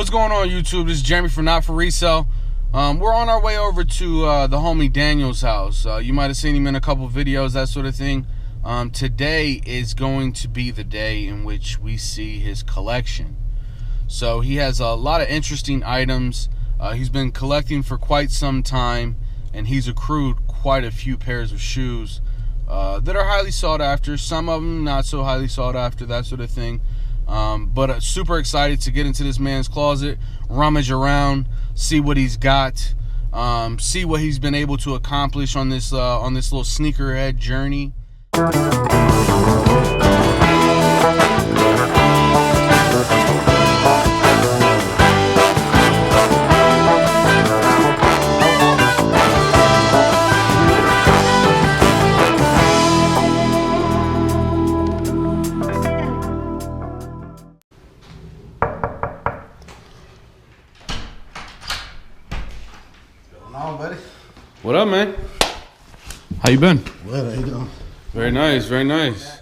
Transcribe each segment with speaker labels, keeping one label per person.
Speaker 1: What's going on, YouTube? This is Jeremy from NotForResale. We're on our way over to the homie Daniel's house. You might have seen him in a couple videos, that sort of thing. Today is going to be the day in which we see his collection. So he has a lot of interesting items. He's been collecting for quite some time, and he's accrued quite a few pairs of shoes that are highly sought after. Some of them not so highly sought after, that sort of thing. But super excited to get into this man's closet, rummage around, see what he's got, see what he's been able to accomplish on this little sneakerhead journey. What up, man? How you been?
Speaker 2: Well, how you doing?
Speaker 1: Very nice, very nice.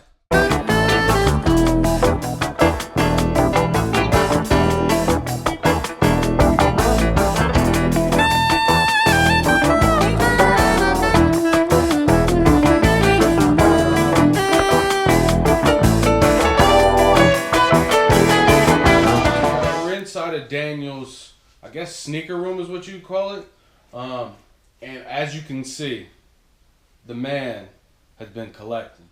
Speaker 1: We're inside of Daniel's, I guess, sneaker room is what you call it. And as you can see, the man has been collecting.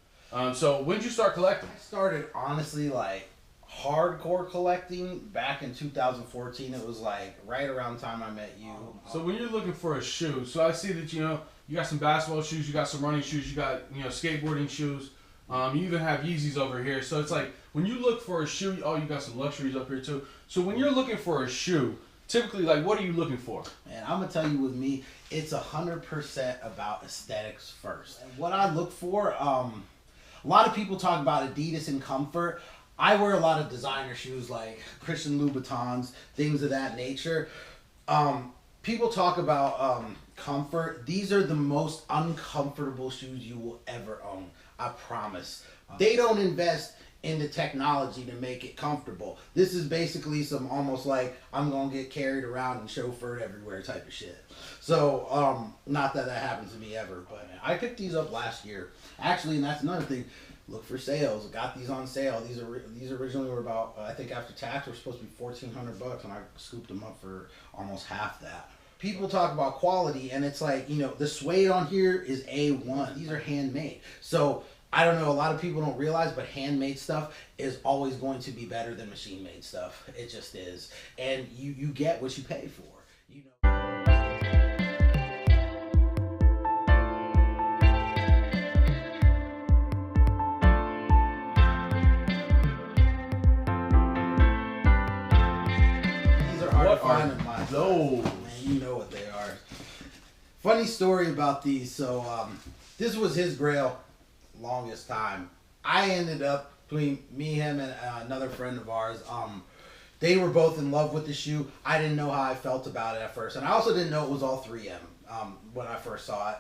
Speaker 1: So when did you start collecting?
Speaker 2: I started honestly like hardcore collecting back in 2014. It was like right around the time I met you.
Speaker 1: So when you're looking for a shoe, so I see that you got some basketball shoes, you got some running shoes, you got skateboarding shoes. You even have Yeezys over here. So it's like when you look for a shoe, oh, you got some luxuries up here too. So when you're looking for a shoe, typically, like, what are you looking for?
Speaker 2: Man, I'm gonna tell you, with me, it's 100% about aesthetics first. And what I look for, a lot of people talk about Adidas and comfort. I wear a lot of designer shoes like Christian Louboutins, things of that nature. People talk about comfort. These are the most uncomfortable shoes you will ever own. I promise. They don't invest in the technology to make it comfortable. This is basically some almost like I'm gonna get carried around and chauffeured everywhere type of shit. So not that happens to me ever, but I picked these up last year actually, and that's another thing. Look for sales. Got these on sale. These originally were about, I think after tax were supposed to be $1,400, and I scooped them up for almost half that. People talk about quality, and it's like, the suede on here is A1. These are handmade. So I don't know, a lot of people don't realize, but handmade stuff is always going to be better than machine-made stuff. It just is. And you get what you pay for. These are hard to find in my
Speaker 1: those?
Speaker 2: Man, you know what they are. Funny story about these. So this was his grail longest time. I ended up, between me, him, and another friend of ours, they were both in love with the shoe. I didn't know how I felt about it at first, and I also didn't know it was all 3M when I first saw it.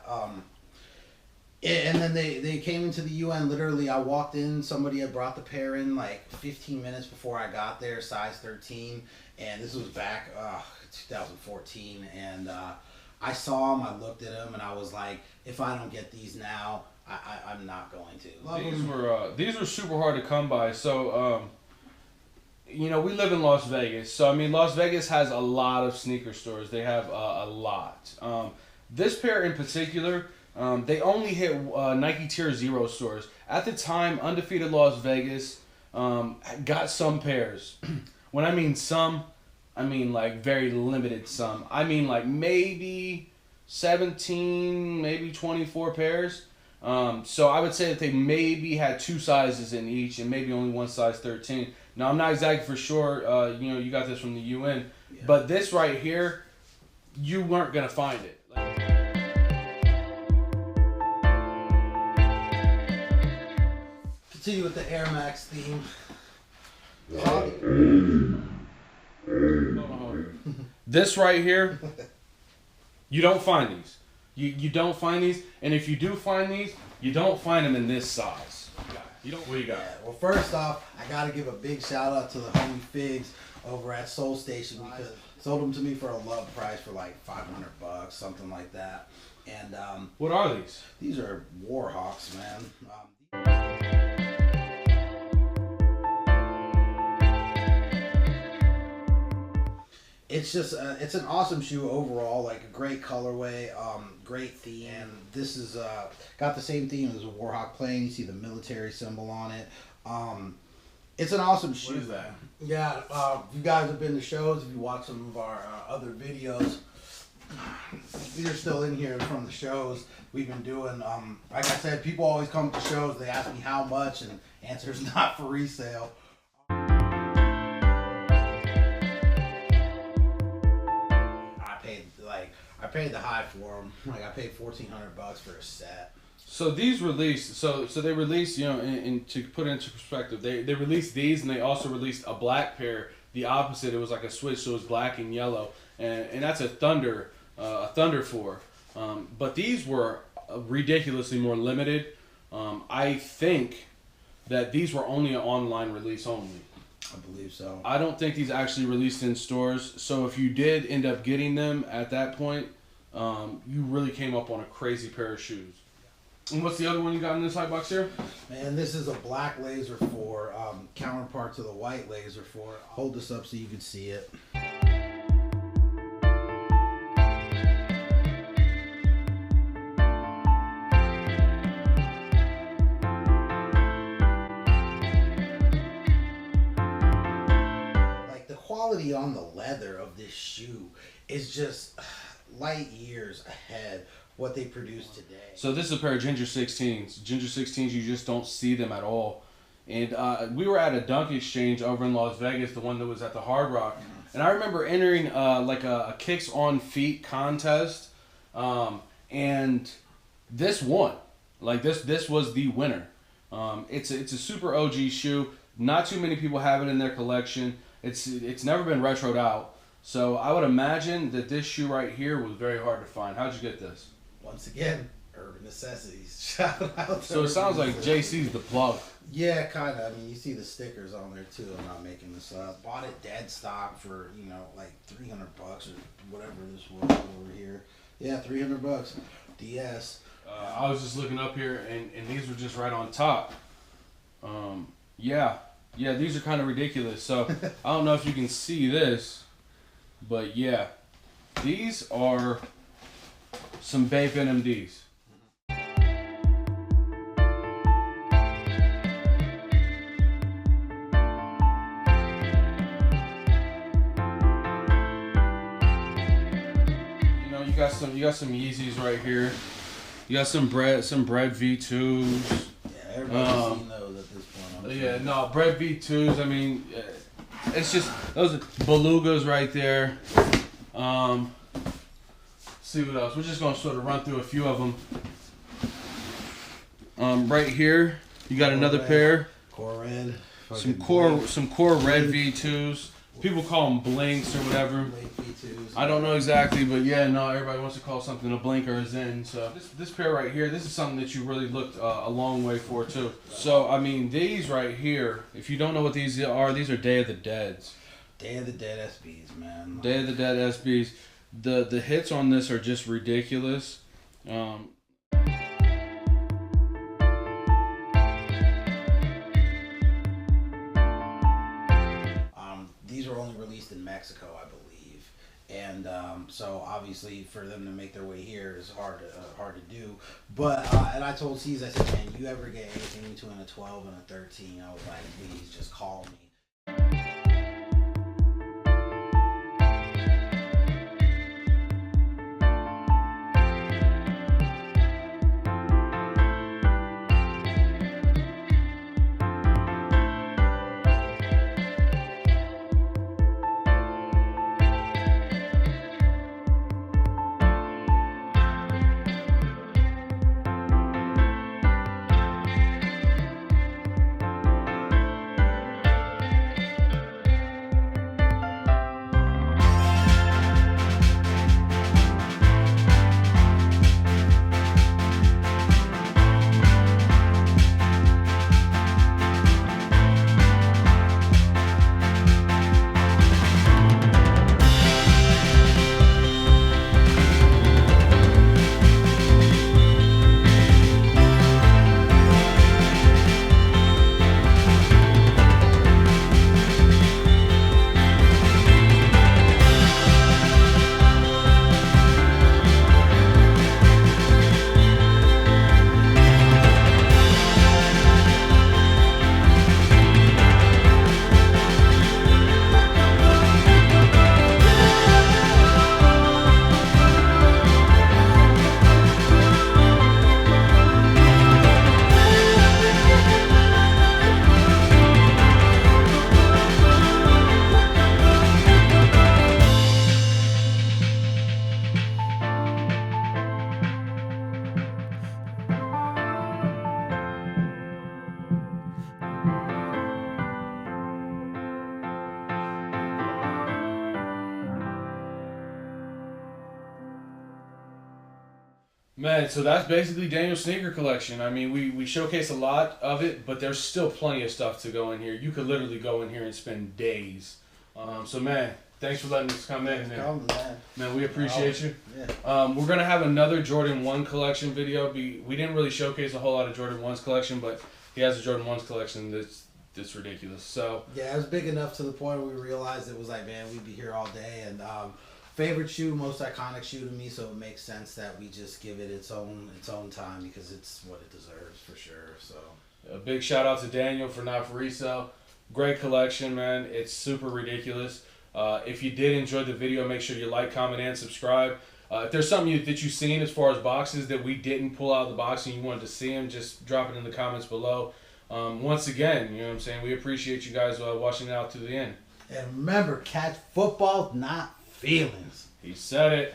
Speaker 2: And then they came into the UN. Literally, I walked in, somebody had brought the pair in like 15 minutes before I got there, size 13, and this was back 2014, and I saw them, I looked at them, and I was like, if I don't get these now, I'm not going to.
Speaker 1: These were super hard to come by. So, we live in Las Vegas. So, I mean, Las Vegas has a lot of sneaker stores. They have a lot. This pair in particular, they only hit Nike Tier 0 stores. At the time, Undefeated Las Vegas got some pairs. When I mean some, I mean like very limited some. I mean like maybe 17, maybe 24 pairs. So I would say that they maybe had 2 sizes in each and maybe only one size 13. Now, I'm not exactly for sure, you got this from the UN, but this right here, you weren't going to find it.
Speaker 2: Continue with the Air Max theme.
Speaker 1: This right here, you don't find these. You don't find these, and if you do find these, you don't find them in this size. What do you got?
Speaker 2: Yeah, well, first off, I gotta give a big shout out to the homie Figs. over at Soul Station because sold them to me for a love price for like $500, something like that. And
Speaker 1: what are these?
Speaker 2: These are Warhawks, man. It's just it's an awesome shoe overall, like a great colorway, great theme. And this is got the same theme as a Warhawk plane. You see the military symbol on it. It's an awesome shoe.
Speaker 1: What is that?
Speaker 2: Yeah, if you guys have been to shows, if you watch some of our other videos, these are still in here from the shows we've been doing. Like I said, people always come to shows, they ask me how much, and answer is not for resale. I paid the high for them. Like I paid $1,400 for a set.
Speaker 1: So these released, so they released, you know, and to put it into perspective, they released these, and they also released a black pair. The opposite, it was like a switch, so it was black and yellow, and that's a Thunder 4. But these were ridiculously more limited. I think that these were only an online release only.
Speaker 2: I believe so.
Speaker 1: I don't think these actually released in stores. So if you did end up getting them at that point, you really came up on a crazy pair of shoes. And what's the other one you got in this high box here?
Speaker 2: Man, this is a black Laser 4, counterpart to the white Laser 4. I'll hold this up so you can see it. Like the quality on the leather of this shoe is just light years ahead what they produce today.
Speaker 1: So this is a pair of Ginger 16s. Ginger 16s, you just don't see them at all. And we were at a dunk exchange over in Las Vegas, the one that was at the Hard Rock. And I remember entering like a kicks on feet contest. And this won. Like this was the winner. It's a super OG shoe. Not too many people have it in their collection. It's never been retroed out. So I would imagine that this shoe right here was very hard to find. How'd you get this?
Speaker 2: Once again, Urban Necessities. Shout out to
Speaker 1: So it sounds like JC's the plug.
Speaker 2: Yeah, kind of. I mean, you see the stickers on there too. I'm not making this up. Bought it dead stock for, you know, like $300 or whatever this was over here. Yeah, $300. DS.
Speaker 1: I was just looking up here, and these were just right on top. Yeah, these are kind of ridiculous. So I don't know if you can see this, but yeah, these are some Bape NMDs. You know, you got some Yeezys right here. You got some bread V2s.
Speaker 2: Yeah, everybody's seen those at this point.
Speaker 1: Yeah, no, bread V2s. I mean, it's just those are belugas right there. See what else? We're just gonna sort of run through a few of them. Right here, you got another pair.
Speaker 2: Core red.
Speaker 1: Some core red V2s. People call them blinks or whatever. I don't know exactly, but yeah, no, everybody wants to call something a blink or a zen. So this pair right here, this is something that you really looked a long way for too. So I mean, these right here, if you don't know what these are Day of the Deads.
Speaker 2: Day of the Dead SBs, man.
Speaker 1: Day of the Dead SBs. The hits on this are just ridiculous.
Speaker 2: These were only released in Mexico, I believe, and so obviously for them to make their way here is hard to do. But and I told C's, I said, man, you ever get anything between a 12 and a 13, I was like, please just call me.
Speaker 1: Man, so that's basically Daniel's sneaker collection. I mean, we showcase a lot of it, but there's still plenty of stuff to go in here. You could literally go in here and spend days. So, man, thanks for letting us come in. Man, we appreciate you.
Speaker 2: Yeah.
Speaker 1: We're going to have another Jordan 1 collection video. We didn't really showcase a whole lot of Jordan 1's collection, but he has a Jordan 1's collection that's ridiculous. So
Speaker 2: yeah, it was big enough to the point where we realized it was like, man, we'd be here all day. And favorite shoe, most iconic shoe to me, so it makes sense that we just give it its own time because it's what it deserves for sure. So
Speaker 1: a big shout out to Daniel for NotForResale. Great collection, man. It's super ridiculous. If you did enjoy the video, make sure you like, comment, and subscribe. If there's something that you've seen as far as boxes that we didn't pull out of the box and you wanted to see them, just drop it in the comments below. Once again, you know what I'm saying, we appreciate you guys watching it out to the end.
Speaker 2: And remember, catch football, not feelings.
Speaker 1: He said it.